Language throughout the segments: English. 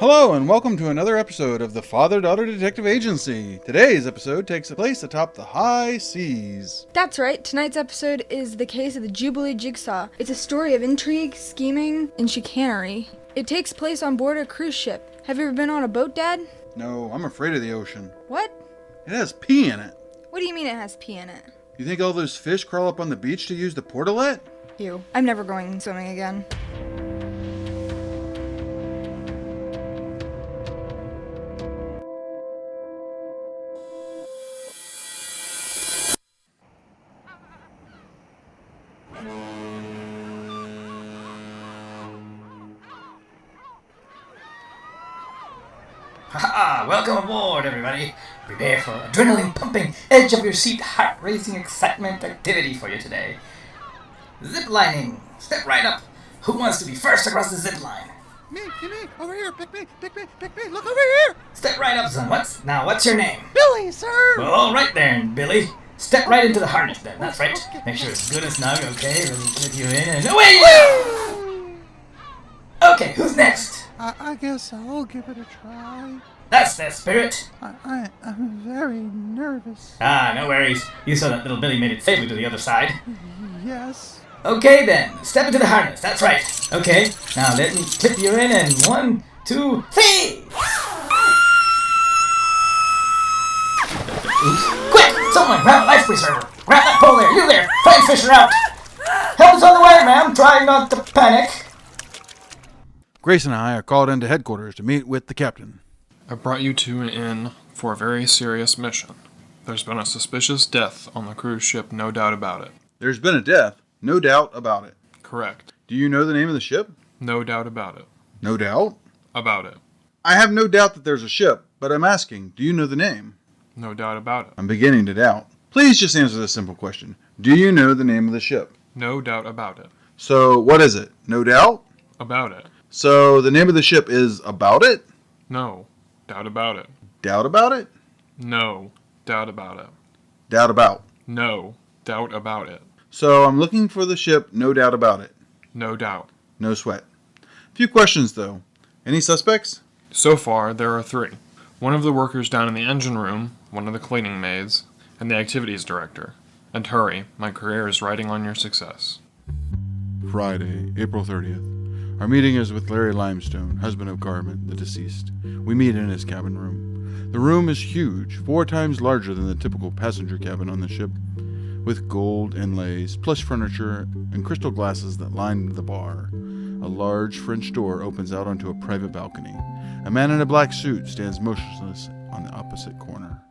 Hello and welcome to another episode of the Father-Daughter Detective Agency. Today's episode takes place atop the high seas. That's right, tonight's episode is the case of the Jubilee Jigsaw. It's a story of intrigue, scheming, and chicanery. It takes place on board a cruise ship. Have you ever been on a boat, Dad? No, I'm afraid of the ocean. What? It has pee in it. What do you mean it has pee in it? You think all those fish crawl up on the beach to use the portalet? Ew. I'm never going swimming again. Haha! Welcome aboard, everybody! Prepare for adrenaline-pumping, edge-of-your-seat, heart-racing excitement activity for you today. Zip lining! Step right up! Who wants to be first across the zip line? Me, over here, pick me, look over here! Step right up, son. What's your name? Billy, sir! Well, all right then, Billy. Step right into the harness then, that's right. Make sure it's good and snug, okay? Really clip you in and away you go! Okay, who's next? I guess I'll give it a try. That's the spirit. I'm very nervous. Ah, no worries. You saw that little Billy made it safely to the other side. Yes. Okay then, step into the harness, that's right. Okay, now let me clip you in and 1, 2, 3! Quick! Someone grab a life preserver! Grab that pole there, you there! Try and fish her out! Help's on the way, ma'am, try not to panic. Grace and I are called into headquarters to meet with the captain. I brought you to an inn for a very serious mission. There's been a suspicious death on the cruise ship, no doubt about it. There's been a death, no doubt about it. Correct. Do you know the name of the ship? No doubt about it. No doubt? About it. I have no doubt that there's a ship, but I'm asking, do you know the name? No doubt about it. I'm beginning to doubt. Please just answer this simple question. Do you know the name of the ship? No doubt about it. So, what is it? No doubt? About it. So, the name of the ship is About It? No doubt about it. Doubt about it? No doubt about it. Doubt about. No doubt about it. So, I'm looking for the ship, no doubt about it. No doubt. No sweat. Few questions, though. Any suspects? So far, there are 3. One of the workers down in the engine room, one of the cleaning maids, and the activities director. And hurry, my career is riding on your success. Friday, April 30th. Our meeting is with Larry Limestone, husband of Carmen, the deceased. We meet in his cabin room. The room is huge, 4 times larger than the typical passenger cabin on the ship, with gold inlays, plush furniture, and crystal glasses that line the bar. A large French door opens out onto a private balcony. A man in a black suit stands motionless on the opposite corner.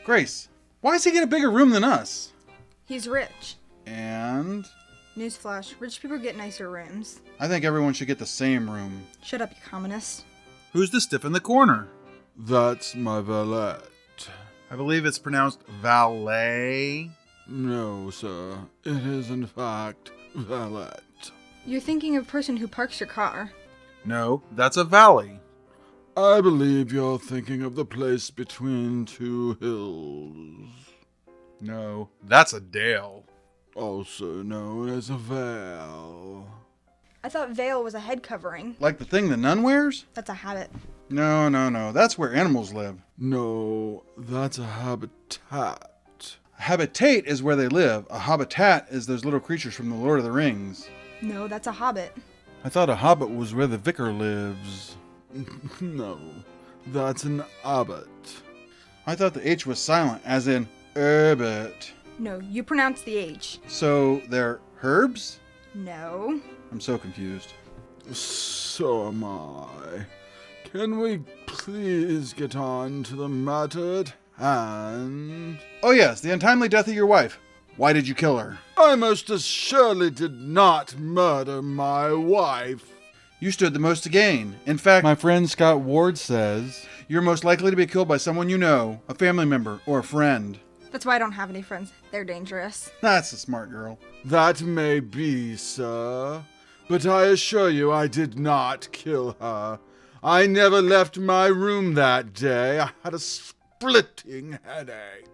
Grace, why does he get a bigger room than us? He's rich. And Newsflash, rich people get nicer rooms. I think everyone should get the same room. Shut up, you communist. Who's the stiff in the corner? That's my valet. I believe it's pronounced valet. No, sir. It is in fact valet. You're thinking of a person who parks your car. No, that's a valley. I believe you're thinking of the place between 2 hills. No, that's a dale. Also known as a veil. I thought veil was a head covering. Like the thing the nun wears? That's a habit. No. That's where animals live. No, that's a habitat. A habitate is where they live. A habitat is those little creatures from the Lord of the Rings. No, that's a hobbit. I thought a hobbit was where the vicar lives. No, that's an abbot. I thought the H was silent, as in herbit. No, you pronounce the H. So they're herbs? No. I'm so confused. So am I. Can we please get on to the matter at hand? Oh yes, the untimely death of your wife. Why did you kill her? I most assuredly did not murder my wife. You stood the most to gain. In fact, my friend Scott Ward says you're most likely to be killed by someone you know, a family member, or a friend. That's why I don't have any friends. They're dangerous. That's a smart girl. That may be, sir, but I assure you I did not kill her. I never left my room that day. I had a splitting headache.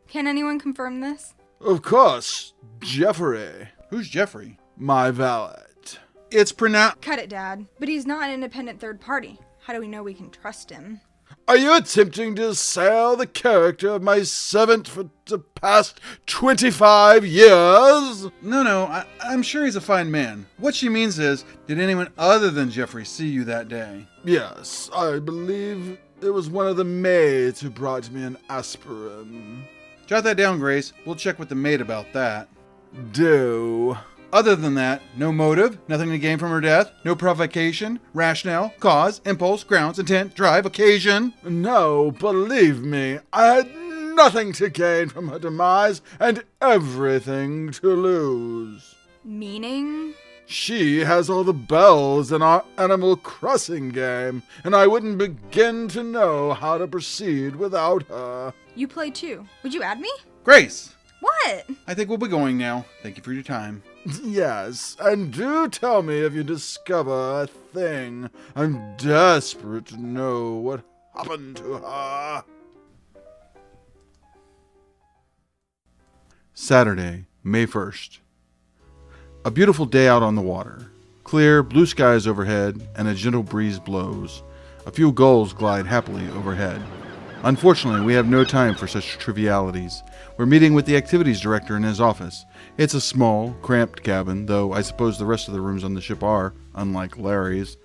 Can anyone confirm this? Of course, Jeffrey. Who's Jeffrey? My valet. It's pronounced... Cut it, Dad. But he's not an independent third party. How do we know we can trust him? Are you attempting to assail the character of my servant for the past 25 years? No, I'm sure he's a fine man. What she means is, did anyone other than Jeffrey see you that day? Yes, I believe it was one of the maids who brought me an aspirin. Jot that down, Grace. We'll check with the maid about that. Do. Other than that, no motive, nothing to gain from her death, no provocation, rationale, cause, impulse, grounds, intent, drive, occasion. No, believe me, I had nothing to gain from her demise and everything to lose. Meaning? She has all the bells in our Animal Crossing game, and I wouldn't begin to know how to proceed without her. You play too. Would you add me? Grace! What? I think we'll be going now. Thank you for your time. Yes, and do tell me if you discover a thing. I'm desperate to know what happened to her. Saturday, May 1st. A beautiful day out on the water. Clear, blue skies overhead, and a gentle breeze blows. A few gulls glide happily overhead. Unfortunately, we have no time for such trivialities. We're meeting with the activities director in his office. It's a small, cramped cabin, though I suppose the rest of the rooms on the ship are, unlike Larry's.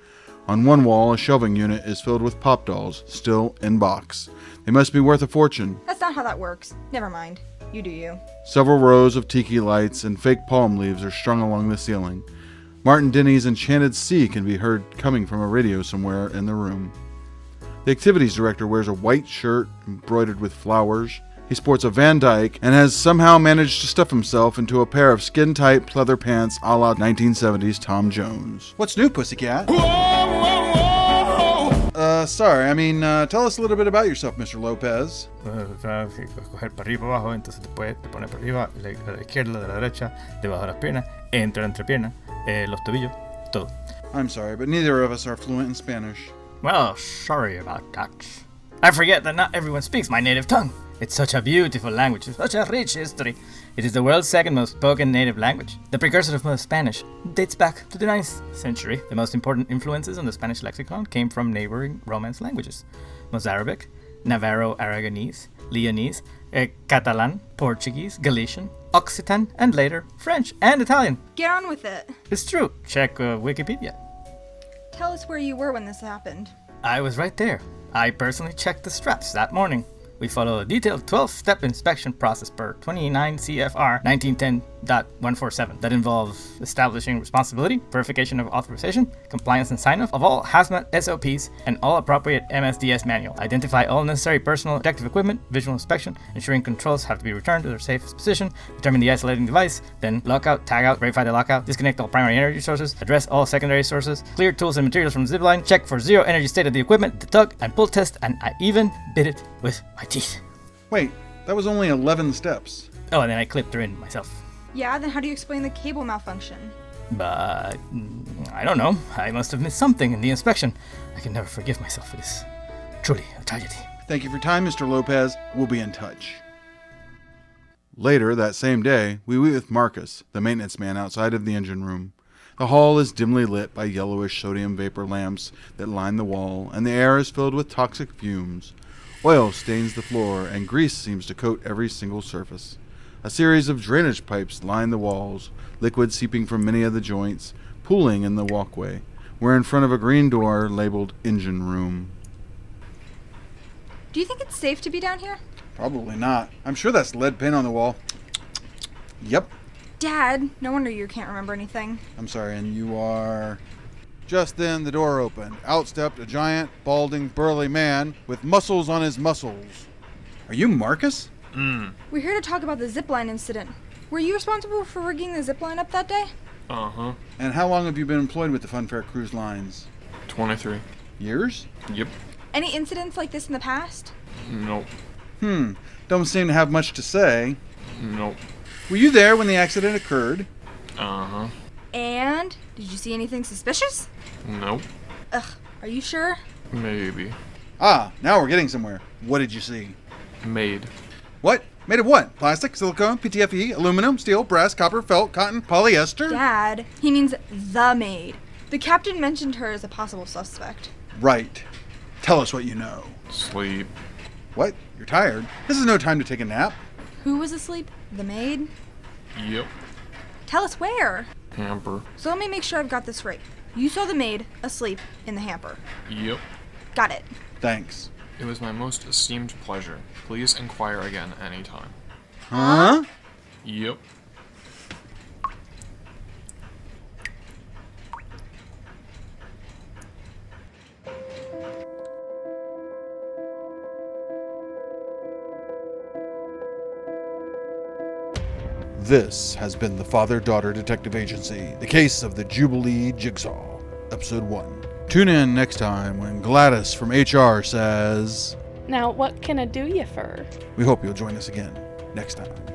On one wall, a shelving unit is filled with pop dolls, still in box. They must be worth a fortune. That's not how that works. Never mind. You do you. Several rows of tiki lights and fake palm leaves are strung along the ceiling. Martin Denny's Enchanted Sea can be heard coming from a radio somewhere in the room. The activities director wears a white shirt embroidered with flowers. He sports a Van Dyke and has somehow managed to stuff himself into a pair of skin-tight pleather pants a la 1970s Tom Jones. What's new, pussycat? Sorry, tell us a little bit about yourself, Mr. Lopez. Coger para arriba abajo, entonces después te pone para arriba, a la izquierda, de la derecha, debajo de las piernas, entre la entrepierna, los tobillos, todo. I'm sorry, but neither of us are fluent in Spanish. Well, sorry about that. I forget that not everyone speaks my native tongue. It's such a beautiful language, such a rich history. It is the world's second most spoken native language. The precursor of Spanish dates back to the 9th century. The most important influences on the Spanish lexicon came from neighboring Romance languages. Mozarabic, Navarro-Aragonese, Leonese, Catalan, Portuguese, Galician, Occitan, and later French and Italian. Get on with it. It's true. Check Wikipedia. Tell us where you were when this happened. I was right there. I personally checked the straps that morning. We follow a detailed 12-step inspection process per 29 CFR 1910.147 that involves establishing responsibility, verification of authorization, compliance and sign-off of all hazmat SOPs, and all appropriate MSDS manual. Identify all necessary personal protective equipment, visual inspection, ensuring controls have to be returned to their safest position, determine the isolating device, then lockout, tag out, verify the lockout, disconnect all primary energy sources, address all secondary sources, clear tools and materials from the zipline, check for zero energy state of the equipment, the tug and pull test, and I even bit it with my teeth. Wait, that was only 11 steps. Oh, and then I clipped her in myself. Yeah, then how do you explain the cable malfunction? But I don't know. I must have missed something in the inspection. I can never forgive myself for this. Truly a tragedy. Thank you for your time, Mr. Lopez. We'll be in touch. Later that same day, we meet with Marcus, the maintenance man outside of the engine room. The hall is dimly lit by yellowish sodium vapor lamps that line the wall, and the air is filled with toxic fumes. Oil stains the floor, and grease seems to coat every single surface. A series of drainage pipes line the walls, liquid seeping from many of the joints, pooling in the walkway. We're in front of a green door labeled Engine Room. Do you think it's safe to be down here? Probably not. I'm sure that's lead paint on the wall. Yep. Dad, no wonder you can't remember anything. I'm sorry, and you are... Just then the door opened. Out stepped a giant, balding, burly man with muscles on his muscles. Are you Marcus? We're here to talk about the zipline incident. Were you responsible for rigging the zipline up that day? Uh-huh. And how long have you been employed with the Funfair Cruise Lines? 23. Years? Yep. Any incidents like this in the past? Nope. Don't seem to have much to say. Nope. Were you there when the accident occurred? Uh-huh. And did you see anything suspicious? Nope. Ugh, are you sure? Maybe. Ah, now we're getting somewhere. What did you see? Made. What? Made of what? Plastic, silicone, PTFE, aluminum, steel, brass, copper, felt, cotton, polyester? Dad, he means the maid. The captain mentioned her as a possible suspect. Right. Tell us what you know. Sleep. What? You're tired? This is no time to take a nap. Who was asleep? The maid? Yep. Tell us where. Hamper. So let me make sure I've got this right. You saw the maid asleep in the hamper. Yep. Got it. Thanks. It was my most esteemed pleasure. Please inquire again anytime. Huh? Yep. This has been the Father-Daughter Detective Agency, the case of the Jubilee Jigsaw, Episode 1. Tune in next time when Gladys from HR says, Now, what can I do you for? we hope you'll join us again next time.